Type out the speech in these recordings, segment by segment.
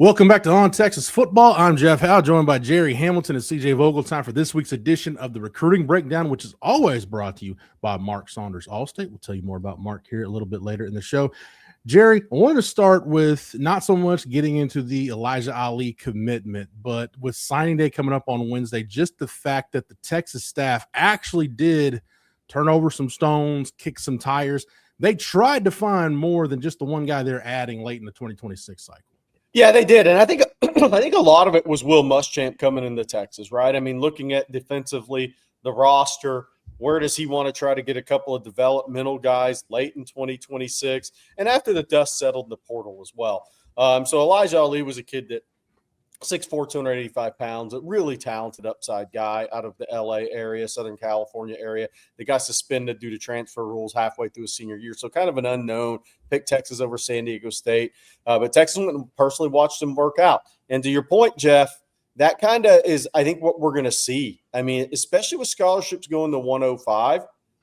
Welcome back to On Texas Football. I'm Jeff Howe, joined by Gerry Hamilton and C.J. Vogel. Time for this week's edition of the Recruiting Breakdown, which is always brought to you by Mark Saunders Allstate. We'll tell you more about Mark here a little bit later in the show. Gerry, I wanted to start with not so much getting into the Elijah Ali commitment, but with signing day coming up on Wednesday, just the fact that the Texas staff actually did turn over some stones, kick some tires. They tried to find more than just the one guy they're adding late in the 2026 cycle. Yeah, they did, and I think a lot of it was Will Muschamp coming into Texas, right? I mean, looking at defensively, the roster, where does he want to try to get a couple of developmental guys late in 2026, and after the dust settled in the portal as well. So Elijah Ali was a kid that 6'4", 285 pounds, a really talented upside guy out of the LA area, Southern California area. The got suspended due to transfer rules halfway through his senior year. So kind of an unknown. Picked Texas over San Diego State. But Texas went and personally watched him work out. And to your point, Jeff, that kind of is, I think, what we're going to see. I mean, especially with scholarships going to 105,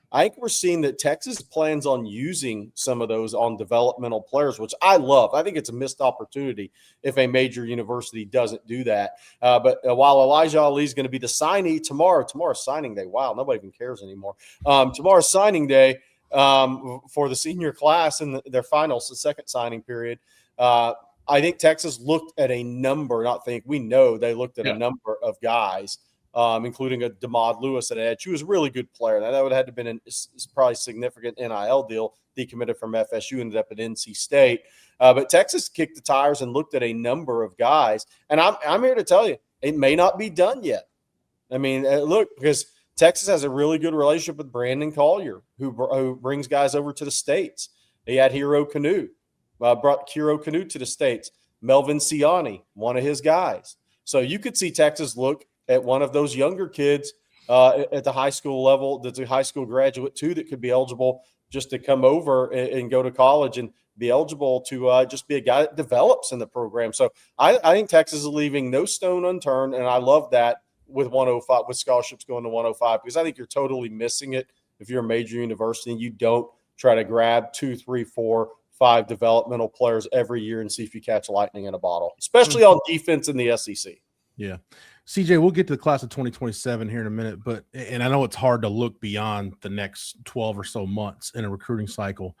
I think we're seeing that Texas plans on using some of those on developmental players, which I love. I think it's a missed opportunity if a major university doesn't do that. But while Elijah Ali is going to be the signee tomorrow's signing day. Wow, nobody even cares anymore. Tomorrow's signing day for the senior class and their finals, the second signing period. I think Texas looked at a number, we know they looked at a number of guys, including a DeMod Lewis at edge. She was a really good player. That would have had to have been probably significant NIL deal. Decommitted from FSU, ended up at NC State. But Texas kicked the tires and looked at a number of guys. And I'm here to tell you, it may not be done yet. I mean, look, because Texas has a really good relationship with Brandon Collier, who brings guys over to the States. They had Hero Canoe, brought Hero Canoe to the States. Melvin Ciani, one of his guys. So you could see Texas look at one of those younger kids at the high school level that's a high school graduate too that could be eligible just to come over and go to college and be eligible to just be a guy that develops in the program. So I think Texas is leaving no stone unturned, and I love that with 105, with scholarships going to 105, because I think you're totally missing it if you're a major university and you don't try to grab 2, 3, 4, 5 developmental players every year and see if you catch lightning in a bottle, especially on defense in the SEC. Yeah. CJ, we'll get to the class of 2027 here in a minute, and I know it's hard to look beyond the next 12 or so months in a recruiting cycle.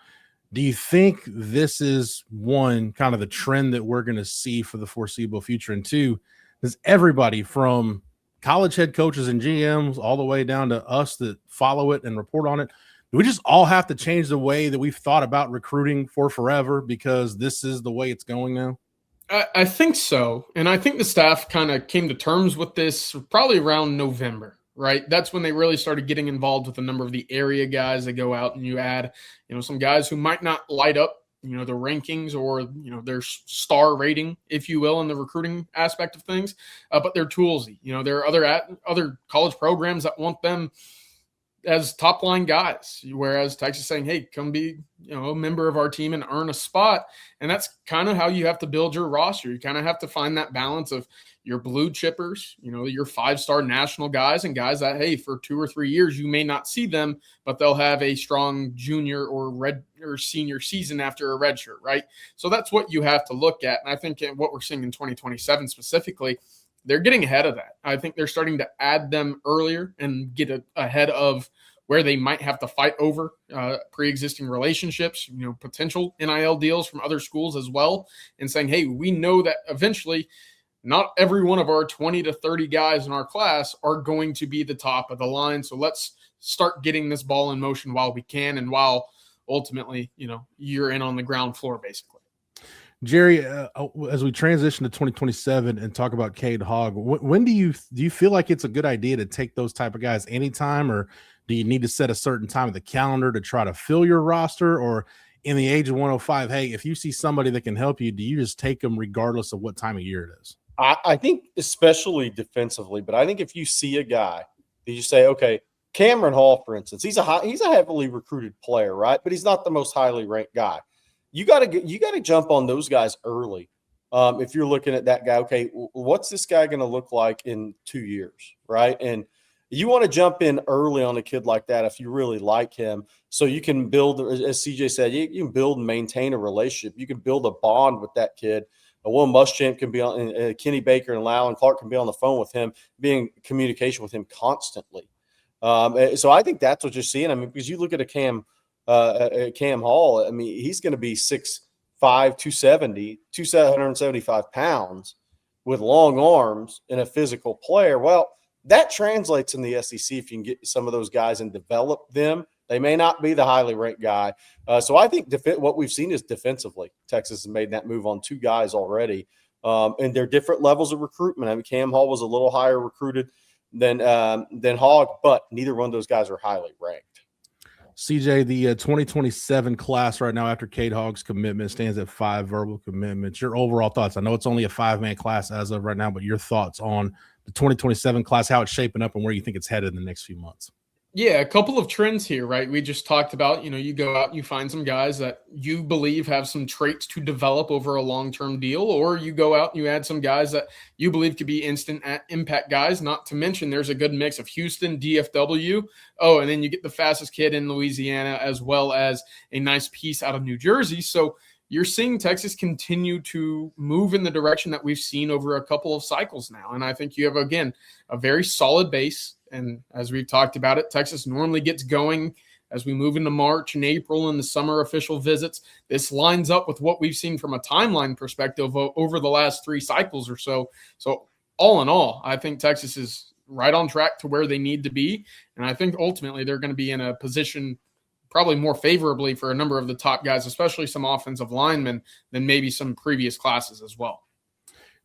Do you think this is, one, kind of the trend that we're going to see for the foreseeable future? And two, does everybody from college head coaches and GMs all the way down to us that follow it and report on it, do we just all have to change the way that we've thought about recruiting for forever because this is the way it's going now? I think so. And I think the staff kind of came to terms with this probably around November, right? That's when they really started getting involved with a number of the area guys that go out and you add, some guys who might not light up, the rankings or, their star rating, if you will, in the recruiting aspect of things, but they're toolsy. There are other college programs that want them as top line guys, whereas Texas is saying, hey, come be, a member of our team and earn a spot. And that's kind of how you have to build your roster. You kind of have to find that balance of your blue chippers, your 5-star national guys and guys that, hey, for 2 or 3 years, you may not see them, but they'll have a strong junior or senior season after a red shirt, right? So that's what you have to look at. And I think what we're seeing in 2027 specifically, they're getting ahead of that. I think they're starting to add them earlier and get ahead of where they might have to fight over pre-existing relationships, potential NIL deals from other schools as well, and saying, hey, we know that eventually not every one of our 20 to 30 guys in our class are going to be the top of the line. So let's start getting this ball in motion while we can and while ultimately, you're in on the ground floor, basically. Gerry, as we transition to 2027 and talk about Cade Hogg, when do you feel like it's a good idea to take those type of guys anytime, or do you need to set a certain time of the calendar to try to fill your roster? Or in the age of 105, hey, if you see somebody that can help you, do you just take them regardless of what time of year it is? I think especially defensively, but I think if you see a guy that you say, okay, Cameron Hall, for instance, he's a heavily recruited player, right? But he's not the most highly ranked guy. You got to jump on those guys early. If you're looking at that guy, okay, what's this guy going to look like in 2 years, right? And you want to jump in early on a kid like that if you really like him, so you can build, as CJ said, you can build and maintain a relationship. You can build a bond with that kid Will Muschamp can be on, Kenny Baker and Lau and Clark can be on the phone with him, being in communication with him constantly. So I think that's what you're seeing. I mean, because you look at a Cam Hall, I mean, he's going to be 6'5", 275 pounds with long arms and a physical player. Well, that translates in the SEC if you can get some of those guys and develop them. They may not be the highly ranked guy. So I think what we've seen is defensively, Texas has made that move on 2 guys already. And they're different levels of recruitment. I mean, Cam Hall was a little higher recruited than Hogg, but neither one of those guys are highly ranked. CJ, the 2027 class right now after Cade Hogg's commitment stands at 5 verbal commitments. Your overall thoughts? I know it's only a 5-man class as of right now, but your thoughts on the 2027 class, how it's shaping up and where you think it's headed in the next few months? Yeah, a couple of trends here, right? We just talked about, you go out and you find some guys that you believe have some traits to develop over a long-term deal, or you go out and you add some guys that you believe could be instant impact guys, not to mention there's a good mix of Houston, DFW. Oh, and then you get the fastest kid in Louisiana as well as a nice piece out of New Jersey. So you're seeing Texas continue to move in the direction that we've seen over a couple of cycles now. And I think you have, again, a very solid base. And as we've talked about it, Texas normally gets going as we move into March and April and the summer official visits. This lines up with what we've seen from a timeline perspective over the last 3 cycles or so. So all in all, I think Texas is right on track to where they need to be. And I think ultimately they're going to be in a position probably more favorably for a number of the top guys, especially some offensive linemen, than maybe some previous classes as well.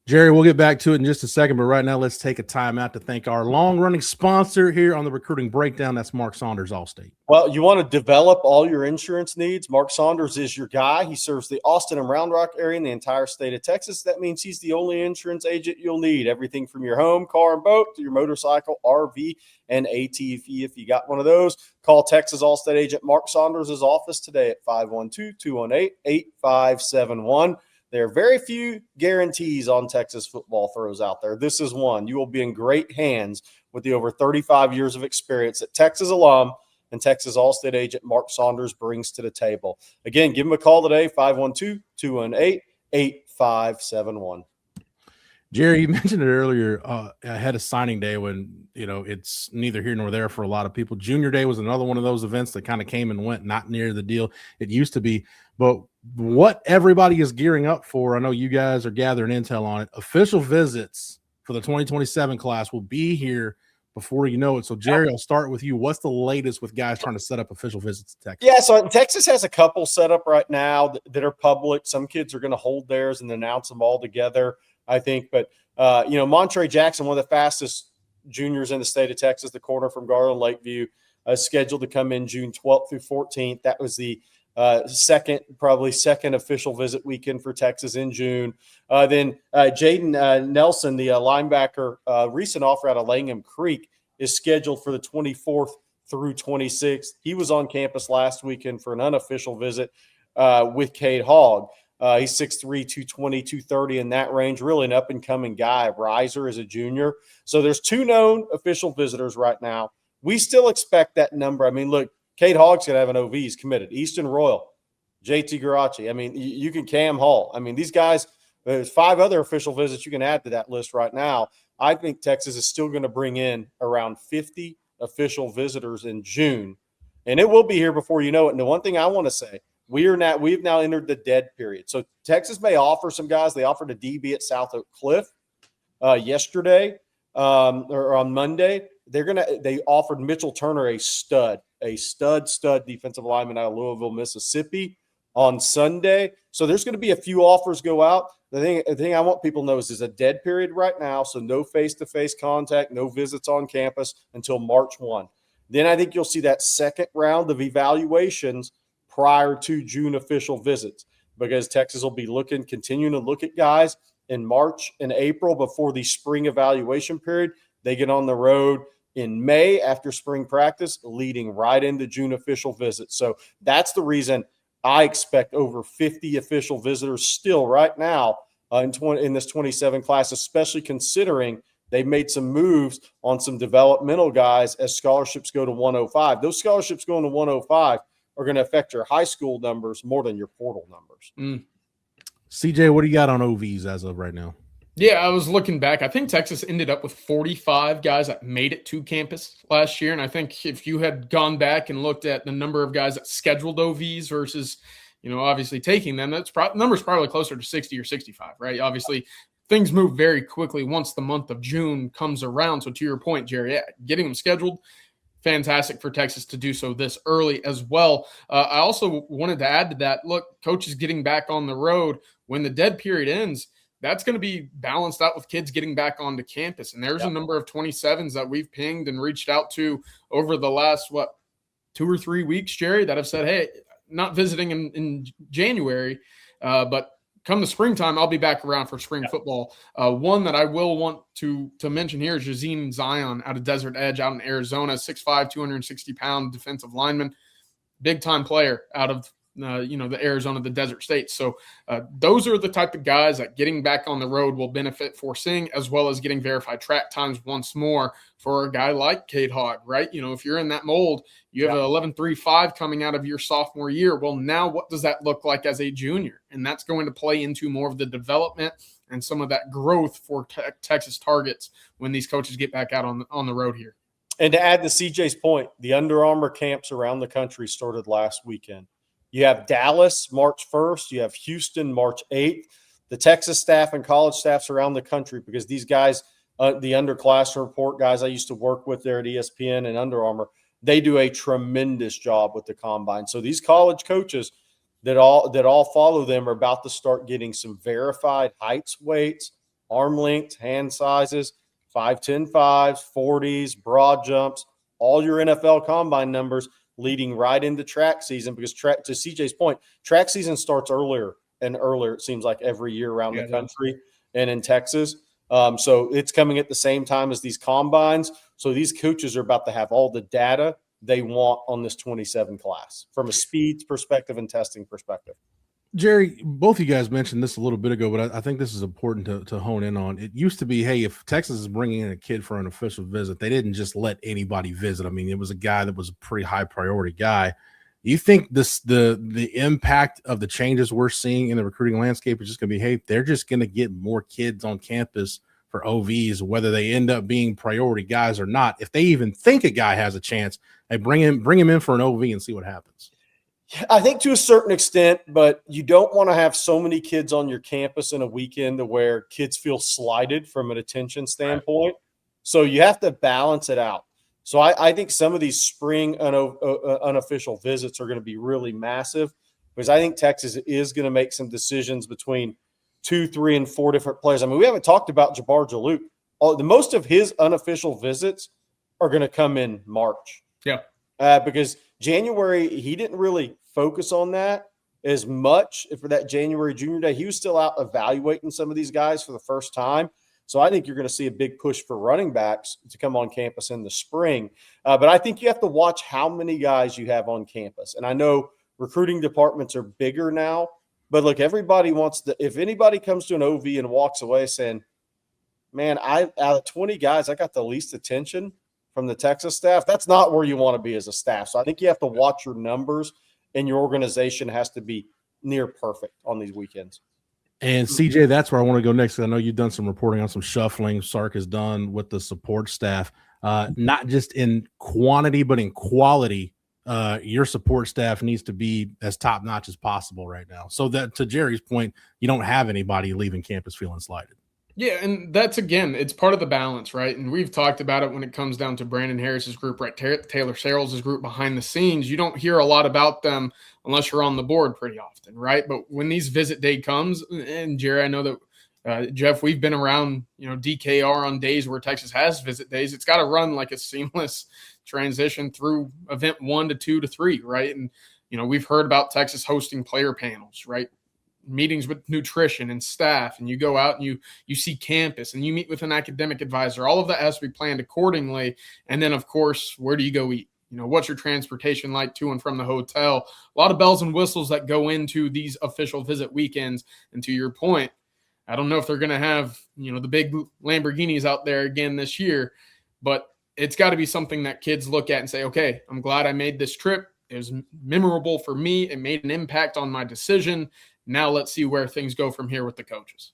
Gerry, we'll get back to it in just a second, but right now let's take a time out to thank our long-running sponsor here on the Recruiting Breakdown. That's Mark Saunders, Allstate. Well, you want to develop all your insurance needs. Mark Saunders is your guy. He serves the Austin and Round Rock area in the entire state of Texas. That means he's the only insurance agent you'll need. Everything from your home, car, and boat to your motorcycle, RV, and ATV. If you got one of those, call Texas Allstate agent Mark Saunders' office today at 512-218-8571. There are very few guarantees on Texas football throws out there. This is one. You will be in great hands with the over 35 years of experience that Texas alum and Texas Allstate agent Mark Saunders brings to the table. Again, give him a call today, 512-218-8571. Gerry, you mentioned it earlier ahead of signing day when, it's neither here nor there for a lot of people. Junior Day was another one of those events that kind of came and went, not near the deal it used to be. But what everybody is gearing up for, I know you guys are gathering intel on it, official visits for the 2027 class will be here before you know it. So, Gerry, I'll start with you. What's the latest with guys trying to set up official visits to Texas? Yeah, so Texas has a couple set up right now that are public. Some kids are going to hold theirs and announce them all together, I think. But, Montre Jackson, one of the fastest juniors in the state of Texas, the corner from Garland Lakeview, scheduled to come in June 12th through 14th. That was the second official visit weekend for Texas in June. Then Jaden Nelson, the linebacker, recent offer out of Langham Creek, is scheduled for the 24th through 26th. He was on campus last weekend for an unofficial visit with Cade Hogg. He's 6'3", 220, 230 in that range. Really an up-and-coming guy. Riser is a junior. So there's 2 known official visitors right now. We still expect that number. I mean, look, Cade Hogg's going to have an OV. He's committed. Easton Royal, JT Garachi. I mean, you can Cam Hall. I mean, these guys, there's 5 other official visits you can add to that list right now. I think Texas is still going to bring in around 50 official visitors in June, and it will be here before you know it. And the one thing I want to say, we've now entered the dead period. So Texas may offer some guys. They offered a DB at South Oak Cliff yesterday or on Monday. They offered Mitchell Turner, a stud defensive lineman out of Louisville, Mississippi, on Sunday. So there's going to be a few offers go out. The thing I want people to know is there's a dead period right now, so no face-to-face contact, no visits on campus until March 1. Then I think you'll see that second round of evaluations prior to June official visits, because Texas will be continuing to look at guys in March and April before the spring evaluation period. They get on the road in May after spring practice, leading right into June official visits. So that's the reason I expect over 50 official visitors still right now in this 27 class, especially considering they've made some moves on some developmental guys as scholarships go to 105. Those scholarships going to 105 are going to affect your high school numbers more than your portal numbers. CJ, what do you got on OVs as of right now? Yeah, I was looking back. I think Texas ended up with 45 guys that made it to campus last year. And I think if you had gone back and looked at the number of guys that scheduled OVs versus, obviously taking them, number's probably closer to 60 or 65, right? Obviously, things move very quickly once the month of June comes around. So to your point, Jerry, getting them scheduled, fantastic for Texas to do so this early as well. I also wanted to add to that, look, coaches getting back on the road when the dead period ends, that's going to be balanced out with kids getting back onto campus. And there's a number of 27s that we've pinged and reached out to over the last, 2 or 3 weeks, Jerry, that have said, hey, not visiting in January, but come the springtime, I'll be back around for spring football. One that I will want to mention here is Jazeen Zion out of Desert Edge out in Arizona, 6'5", 260-pound defensive lineman, big-time player out of the Arizona, the desert states. So those are the type of guys that getting back on the road will benefit for seeing, as well as getting verified track times once more for a guy like Cade Hogg, right? If you're in that mold, you have an 11.35 coming out of your sophomore year. Well, now what does that look like as a junior? And that's going to play into more of the development and some of that growth for Texas targets when these coaches get back out on the road here. And to add to CJ's point, the Under Armour camps around the country started last weekend. You have Dallas March 1st. You have Houston March 8th. The Texas staff and college staffs around the country, because these guys, the underclassmen report guys I used to work with there at ESPN and Under Armour, they do a tremendous job with the combine. So these college coaches that all follow them are about to start getting some verified heights, weights, arm lengths, hand sizes, 5'10", 5s, 40s, broad jumps, all your NFL combine numbers, leading right into track season, because to CJ's point, track season starts earlier and earlier, it seems like, every year around the country and in Texas. So it's coming at the same time as these combines. So these coaches are about to have all the data they want on this 27 class from a speed perspective and testing perspective. Jerry, both of you guys mentioned this a little bit ago, but I think this is important to hone in on. It used to be, hey, if Texas is bringing in a kid for an official visit, they didn't just let anybody visit. I mean, it was a guy that was a pretty high priority guy. You think the impact of the changes we're seeing in the recruiting landscape is just going to be, hey, they're just going to get more kids on campus for OVs, whether they end up being priority guys or not. If they even think a guy has a chance, they bring him in for an OV and see what happens. I think to a certain extent, but you don't want to have so many kids on your campus in a weekend to where kids feel slighted from an attention standpoint. Right. So you have to balance it out. So I think some of these spring unofficial visits are going to be really massive, because I think Texas is going to make some decisions between 2, 3, and 4 different players. I mean, we haven't talked about Jabbar Jaloop. The most of his unofficial visits are going to come in March. Yeah. Because January, he didn't really focus on that as much for that January junior day. He was still out evaluating some of these guys for the first time. So I think you're going to see a big push for running backs to come on campus in the spring. But I think you have to watch how many guys you have on campus. And I know recruiting departments are bigger now, but look, everybody wants if anybody comes to an OV and walks away saying, man, out of 20 guys, I got the least attention from the Texas staff, that's not where you want to be as a staff. So I think you have to watch your numbers, and your organization has to be near perfect on these weekends. And CJ, that's where I want to go next. I know you've done some reporting on some shuffling Sark has done with the support staff, not just in quantity, but in quality. Your support staff needs to be as top notch as possible right now. So that, to Jerry's point, you don't have anybody leaving campus feeling slighted. Yeah, and that's, again, it's part of the balance, right? And we've talked about it when it comes down to Brandon Harris's group, right? Taylor Sherrill's group behind the scenes. You don't hear a lot about them unless you're on the board pretty often, right? But when these visit day comes, and Jerry, I know that, Jeff, we've been around, DKR on days where Texas has visit days. It's got to run like a seamless transition through event 1 to 2 to 3, right? And, we've heard about Texas hosting player panels, right? Meetings with nutrition and staff, and you go out and you see campus and you meet with an academic advisor. All of that has to be planned accordingly. And then, of course, where do you go eat? What's your transportation like to and from the hotel? A lot of bells and whistles that go into these official visit weekends. And to your point, I don't know if they're going to have, the big Lamborghinis out there again this year, but it's got to be something that kids look at and say, okay, I'm glad I made this trip. It was memorable for me. It made an impact on my decision. Now let's see where things go from here with the coaches.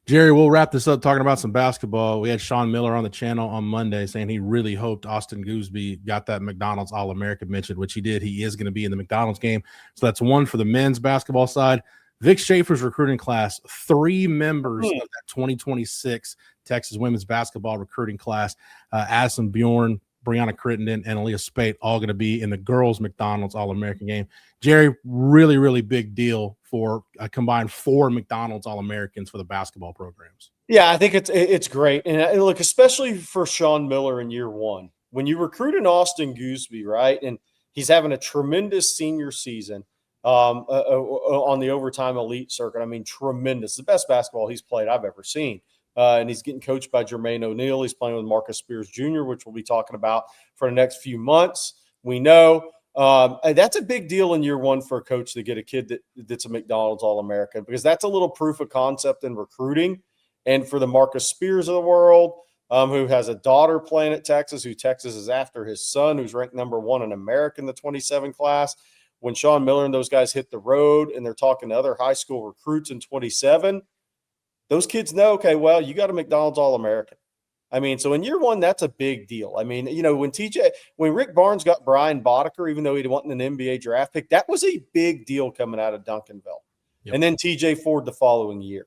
Gerry, we'll wrap this up talking about some basketball. We had Sean Miller on the channel on Monday saying he really hoped Austin Gooseby got that McDonald's All-American mention, which he did. He is going to be in the McDonald's game. So that's one for the men's basketball side. Vic Schaefer's recruiting class, 3 members of that 2026 Texas women's basketball recruiting class, Addison Bjorn, Brianna Crittenden, and Aaliyah Spate, all going to be in the girls' McDonald's All-American game. Gerry, really, really big deal for a combined 4 McDonald's All-Americans for the basketball programs. Yeah, I think it's great. And look, especially for Sean Miller in year one, when you recruit an Austin Gooseby, right, and he's having a tremendous senior season on the overtime elite circuit. I mean, tremendous. The best basketball he's played I've ever seen. And he's getting coached by Jermaine O'Neal. He's playing with Marcus Spears Jr., which we'll be talking about for the next few months. We know that's a big deal in year one for a coach to get a kid that's a McDonald's All-American, because that's a little proof of concept in recruiting. And for the Marcus Spears of the world, who has a daughter playing at Texas, who Texas is after his son, who's ranked number 1 in America in the 27 class. When Sean Miller and those guys hit the road and they're talking to other high school recruits in 27, those kids know, okay, well, you got a McDonald's All-American. I mean, so in year one, that's a big deal. I mean, you know, when Rick Barnes got Brian Boddicker, even though he wasn't an NBA draft pick, that was a big deal coming out of Duncanville. Yep. And then TJ Ford the following year.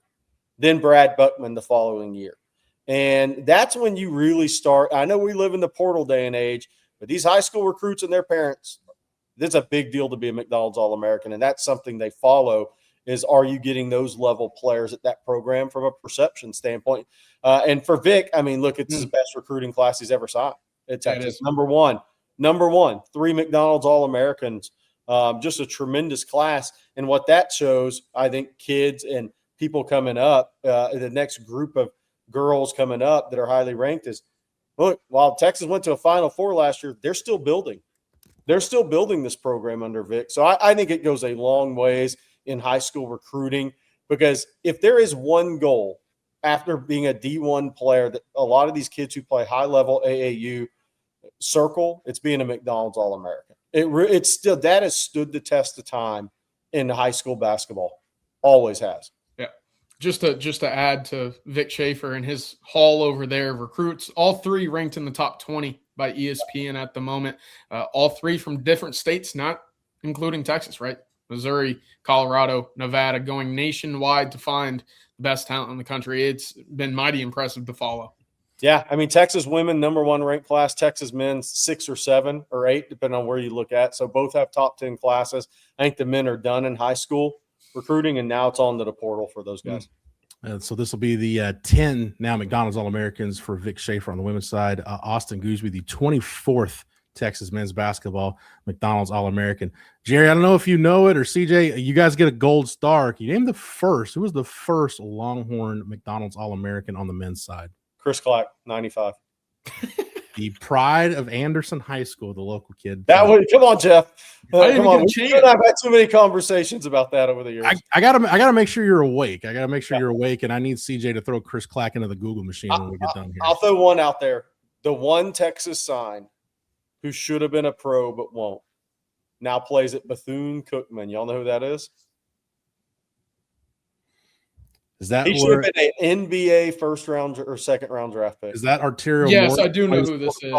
Then Brad Buckman the following year. And that's when you really start. I know we live in the portal day and age, but these high school recruits and their parents, this is a big deal to be a McDonald's All-American. And that's something they follow is, are you getting those level players at that program from a perception standpoint? And for Vic, I mean, look, it's his best recruiting class he's ever signed at Texas. Number one, 3 McDonald's All-Americans, just a tremendous class. And what that shows, I think kids and people coming up, the next group of girls coming up that are highly ranked is, look, while Texas went to a Final Four last year, they're still building. They're still building this program under Vic. So I think it goes a long ways in high school recruiting, because if there is one goal after being a D1 player that a lot of these kids who play high-level AAU circle, it's being a McDonald's All-American. It's still, that has stood the test of time in high school basketball. Always has. Yeah. Just to add to Vic Schaefer and his haul over there of recruits, all 3 ranked in the top 20 by ESPN at the moment. All 3 from different states, not including Texas, right? Missouri, Colorado, Nevada, going nationwide to find the best talent in the country. It's been mighty impressive to follow. Yeah, I mean, Texas women, number 1 ranked class, Texas men's 6 or 7 or 8, depending on where you look at. So both have top 10 classes. I think the men are done in high school recruiting, and now it's on to the portal for those guys. So this will be the 10 now McDonald's All-Americans for Vic Schaefer on the women's side. Austin Gooseby, the 24th Texas men's basketball McDonald's All-American. Gerry, I don't know if you know it, or CJ, you guys get a gold star. Can you name the first? Who was the first Longhorn McDonald's All-American on the men's side? Chris Clack, 95. The pride of Anderson High School, the local kid. That would come on, Jeff. Come on. I've had too many conversations about that over the years. I gotta make sure you're awake. I gotta make sure you're awake, and I need CJ to throw Chris Clack into the Google machine when we get done here. I'll throw one out there. The one Texas sign who should have been a pro but won't, now plays at Bethune-Cookman. Y'all know who that is? Is that he should have been an NBA first-round or second-round draft pick. Is that Arterio Yes, Morris? I do know who this is.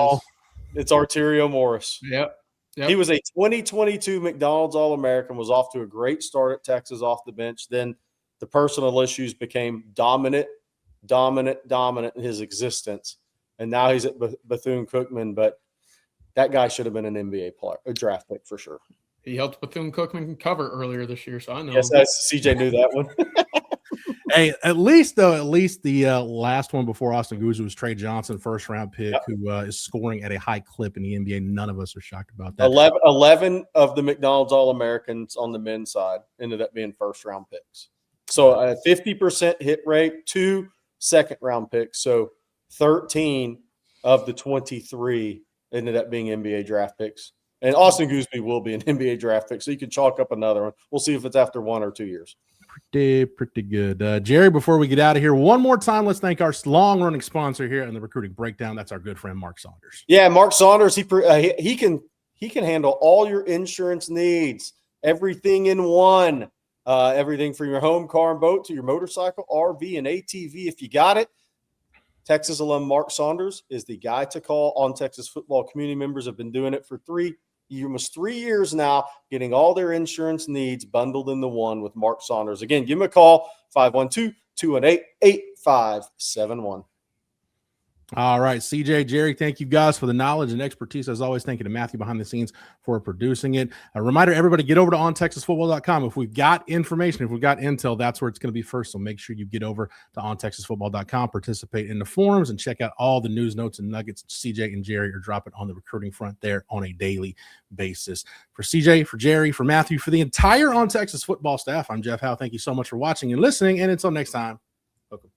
It's Arterio Morris. Yep. He was a 2022 McDonald's All-American, was off to a great start at Texas off the bench. Then the personal issues became dominant in his existence. And now he's at Bethune-Cookman, but that guy should have been an NBA player, a draft pick for sure. He helped Bethune-Cookman cover earlier this year, so I know. Yes, CJ knew that one. Hey, at least the last one before Austin Gooseby was Trey Johnson, first-round pick, who is scoring at a high clip in the NBA. None of us are shocked about that. 11 of the McDonald's All-Americans on the men's side ended up being first-round picks. So a 50% hit rate, 2 second-round picks. So 13 of the 23 ended up being NBA draft picks. And Austin Gooseby will be an NBA draft pick, so you can chalk up another one. We'll see if it's after 1 or 2 years. Pretty good. Gerry, before we get out of here, one more time, let's thank our long-running sponsor here in the Recruiting Breakdown. That's our good friend, Mark Saunders. Yeah, Mark Saunders, he can handle all your insurance needs, everything in one. Everything from your home, car, and boat to your motorcycle, RV, and ATV. If you got it, Texas alum Mark Saunders is the guy to call. On Texas Football community members have been doing it for almost 3 years now, getting all their insurance needs bundled into one with Mark Saunders. Again, give him a call, 512-218-8571. All right, CJ, Jerry, thank you guys for the knowledge and expertise. As always, thank you to Matthew behind the scenes for producing it. A reminder, everybody, get over to ontexasfootball.com. If we've got information, if we've got intel, that's where it's going to be first. So make sure you get over to ontexasfootball.com, participate in the forums, and check out all the news, notes, and nuggets CJ and Jerry are dropping on the recruiting front there on a daily basis. For CJ, for Jerry, for Matthew, for the entire On Texas Football staff, I'm Jeff Howe. Thank you so much for watching and listening. And until next time, welcome.